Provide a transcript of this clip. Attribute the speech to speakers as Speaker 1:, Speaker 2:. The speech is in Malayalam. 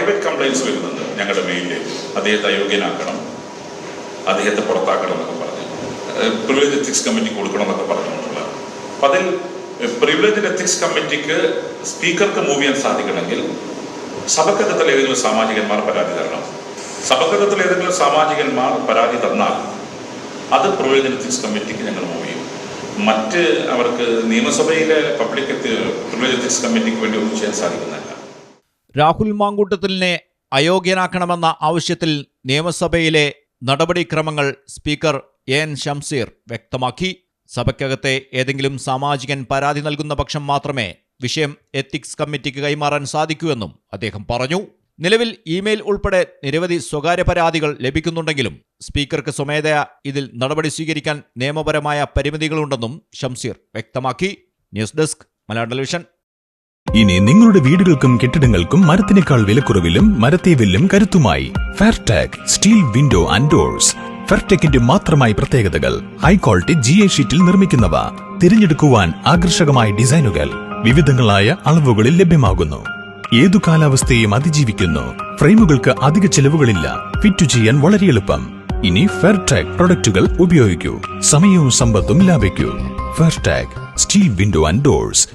Speaker 1: പ്രൈവറ്റ് കംപ്ലയിൻസ് വരുന്നുണ്ട് ഞങ്ങളുടെ മെയിലിലേക്ക്. അദ്ദേഹത്തെ അയോഗ്യനാക്കണം, അദ്ദേഹത്തെ പുറത്താക്കണം എന്നൊക്കെ പറഞ്ഞ്, പ്രിവിലേജ് എത്തിക്സ് കമ്മിറ്റി കൊടുക്കണം എന്നൊക്കെ പറഞ്ഞിട്ടുള്ള. അപ്പം അതിൽ പ്രിവിലേജ് എത്തിക്സ് കമ്മിറ്റിക്ക് സ്പീക്കർക്ക് മൂവ് ചെയ്യാൻ സാധിക്കണമെങ്കിൽ സഭക്കകത്തിൽ ഏതെങ്കിലും സാമാജികന്മാർ പരാതി തരണം. സഭക്കകത്തിൽ ഏതെങ്കിലും സാമാജികന്മാർ പരാതി തന്നാൽ അത് പ്രിവിലേജ് എത്തിക്സ് കമ്മിറ്റിക്ക് ഞങ്ങൾ മൂവ് ചെയ്യും. മറ്റ് അവർക്ക് നിയമസഭയിലെ പബ്ലിക് പ്രിവിലേജ് എത്തിക്സ് കമ്മിറ്റിക്ക് വേണ്ടി ഒന്നും ചെയ്യാൻ സാധിക്കുന്നില്ല.
Speaker 2: രാഹുൽ മാങ്കൂട്ടത്തിലിനെ അയോഗ്യനാക്കണമെന്ന ആവശ്യത്തിൽ നിയമസഭയിലെ നടപടിക്രമങ്ങൾ സ്പീക്കർ എൻ ഷംസീർ വ്യക്തമാക്കി. സഭയ്ക്കകത്തെ ഏതെങ്കിലും സാമാജികൻ പരാതി നൽകുന്ന പക്ഷം മാത്രമേ വിഷയം എത്തിക്സ് കമ്മിറ്റിക്ക് കൈമാറാൻ സാധിക്കൂവെന്നും അദ്ദേഹം പറഞ്ഞു. നിലവിൽ ഇമെയിൽ ഉൾപ്പെടെ നിരവധി സ്വകാര്യ പരാതികൾ ലഭിക്കുന്നുണ്ടെങ്കിലും സ്പീക്കർക്ക് സ്വമേധയാ ഇതിൽ നടപടി സ്വീകരിക്കാൻ നിയമപരമായ പരിമിതികളുണ്ടെന്നും ഷംസീർ വ്യക്തമാക്കി. News desk Malayalam television.
Speaker 3: ഇനി നിങ്ങളുടെ വീടുകൾക്കും കെട്ടിടങ്ങൾക്കും മരത്തിനേക്കാൾ വിലക്കുറവിലും മരത്തേവിലും കരുത്തുമായി ഫെയർടെക് സ്റ്റീൽ വിൻഡോ ആൻഡ് ഡോർസ്. ഫെയർടെക്കിന്റെ മാത്രമായി പ്രത്യേകതകൾ. ഹൈ ക്വാളിറ്റി GA ഷീറ്റിൽ നിർമ്മിക്കുന്നവ. തിരഞ്ഞെടുക്കുവാൻ ആകർഷകമായ ഡിസൈനുകൾ വിവിധങ്ങളായ അളവുകളിൽ ലഭ്യമാകുന്നു. ഏതു കാലാവസ്ഥയെയും അതിജീവിക്കുന്നു. ഫ്രെയിമുകൾക്ക് അധിക ചെലവുകളില്ല. ഫിറ്റ് ചെയ്യാൻ വളരെ എളുപ്പം. ഇനി ഫെയർടെക് പ്രൊഡക്റ്റുകൾ ഉപയോഗിക്കൂ. സമയവും സമ്പത്തും ലാഭിക്കൂ. ഫെയർടെക് സ്റ്റീൽ വിൻഡോ ആൻഡ് ഡോർസ്.